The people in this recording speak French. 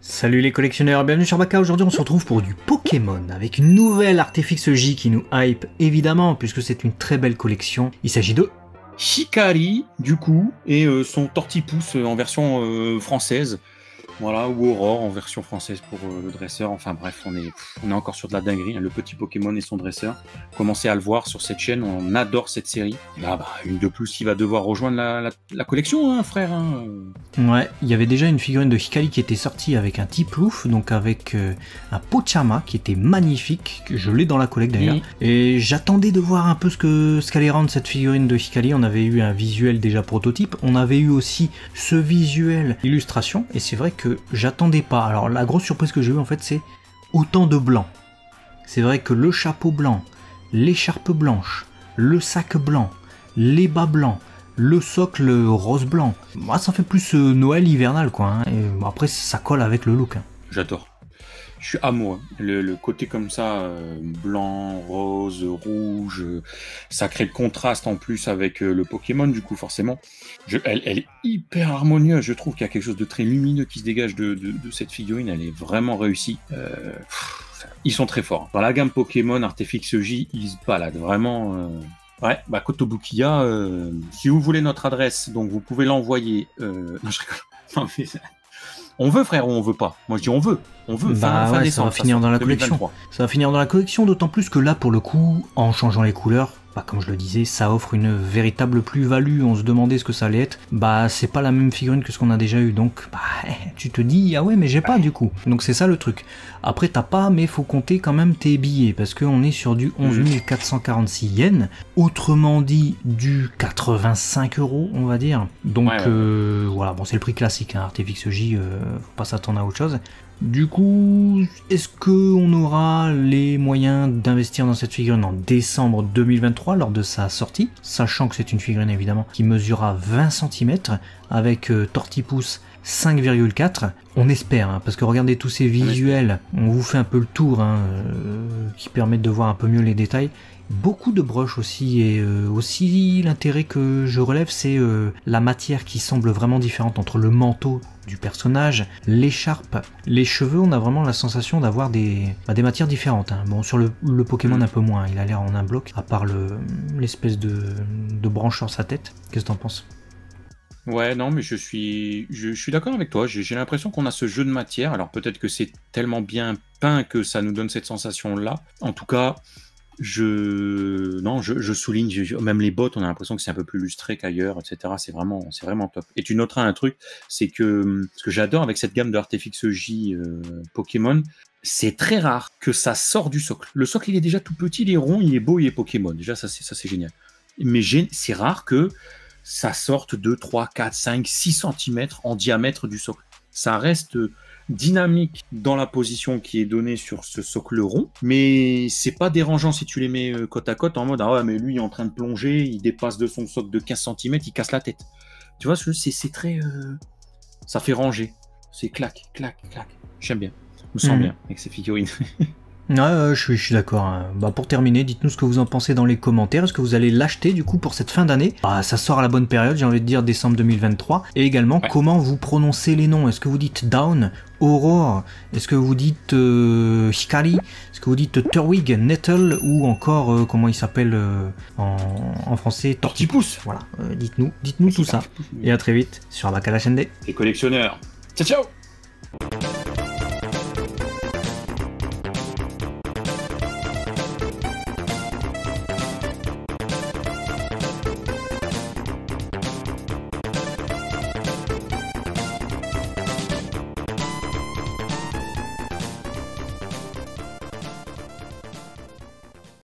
Salut les collectionneurs, bienvenue sur Baka. Aujourd'hui on se retrouve pour du Pokémon avec une nouvelle Artefix J qui nous hype évidemment puisque c'est une très belle collection. Il s'agit de Hikari du coup et son Tortipousse en version française. Voilà, ou Aurore en version française pour le dresseur. Enfin bref, on est encore sur de la dinguerie, hein. Le petit Pokémon et son dresseur. Commencez à le voir sur cette chaîne, on adore cette série. Là, une de plus qui va devoir rejoindre la collection, hein, frère. Hein. Ouais, il y avait déjà une figurine de Hikari qui était sortie avec un Tiplouf, donc avec un Pochama qui était magnifique, que je l'ai dans la collecte d'ailleurs. Et j'attendais de voir un peu ce qu'allait rendre cette figurine de Hikari. On avait eu un visuel déjà prototype, on avait eu aussi ce visuel illustration, et c'est vrai que j'attendais pas. Alors la grosse surprise que j'ai eue en fait, c'est autant de blanc. C'est vrai que le chapeau blanc, l'écharpe blanche, le sac blanc, les bas blancs, le socle rose blanc, moi ça fait plus Noël hivernal quoi, hein. Et bon, après ça colle avec le look, hein. J'adore. Je suis amoureux. Le côté comme ça, blanc, rose, rouge, ça crée le contraste en plus avec le Pokémon, du coup, forcément. Elle est hyper harmonieuse, je trouve qu'il y a quelque chose de très lumineux qui se dégage de cette figurine, elle est vraiment réussie. Ils sont très forts. Dans la gamme Pokémon, Artefix J, ils se baladent vraiment... Ouais, Kotobukiya, si vous voulez notre adresse, donc vous pouvez l'envoyer... Non, je rigole. Non, mais... On veut, frère, ou on veut pas? Moi, je dis on veut. On veut. Bah ouais, ça va finir dans la collection. Ça va finir dans la collection, d'autant plus que là, pour le coup, en changeant les couleurs, bah, comme je le disais, ça offre une véritable plus-value. On se demandait ce que ça allait être. Bah, c'est pas la même figurine que ce qu'on a déjà eu. Donc, bah, tu te dis, ah ouais, mais j'ai pas du coup. Donc, c'est ça le truc. Après, t'as pas, mais faut compter quand même tes billets. Parce qu'on est sur du 11 446 yens. Autrement dit, du 85 €, on va dire. Donc, voilà, bon, c'est le prix classique, hein, Artefix J, faut pas s'attendre à autre chose. Du coup, est-ce qu'on aura les moyens d'investir dans cette figurine en décembre 2023 lors de sa sortie, sachant que c'est une figurine évidemment qui mesurera 20 cm avec Tortipousse 5,4. On espère, hein, parce que regardez tous ces visuels, on vous fait un peu le tour, hein, qui permettent de voir un peu mieux les détails. Beaucoup de broches aussi, et aussi l'intérêt que je relève, c'est la matière qui semble vraiment différente entre le manteau du personnage, l'écharpe, les cheveux. On a vraiment la sensation d'avoir des matières différentes, hein. Bon, sur le Pokémon un peu moins, il a l'air en un bloc, à part l'espèce de branche sur sa tête. Qu'est-ce que t'en penses? Ouais, non, mais je suis d'accord avec toi. J'ai l'impression qu'on a ce jeu de matière. Alors peut-être que c'est tellement bien peint que ça nous donne cette sensation-là. En tout cas... Je souligne, même les bottes, on a l'impression que c'est un peu plus lustré qu'ailleurs, etc. C'est vraiment top. Et tu noteras un truc, c'est que ce que j'adore avec cette gamme de Artefix J Pokémon, c'est très rare que ça sort du socle. Le socle, il est déjà tout petit, il est rond, il est beau, il est Pokémon. Déjà, ça c'est génial. Mais c'est rare que ça sorte 2, 3, 4, 5, 6 cm en diamètre du socle. Ça reste... dynamique dans la position qui est donnée sur ce socle rond, mais c'est pas dérangeant si tu les mets côte à côte en mode ah ouais mais lui il est en train de plonger, il dépasse de son socle de 15 cm, il casse la tête. Tu vois, c'est très ça fait ranger, c'est clac. J'aime bien, je me sens bien avec ces figurines. Ouais, je suis d'accord, hein. Bah, pour terminer, dites-nous ce que vous en pensez dans les commentaires. Est-ce que vous allez l'acheter du coup pour cette fin d'année? Bah, ça sort à la bonne période, j'ai envie de dire décembre 2023. Et également, comment vous prononcez les noms? Est-ce que vous dites Down, Aurore? Est-ce que vous dites Hikari? Est-ce que vous dites Turtwig, Nettle? Ou encore, comment il s'appelle en français? Tortipousse. Voilà, dites-nous tout ça. Et à très vite sur Baka la chaîne des collectionneurs. Ciao ciao.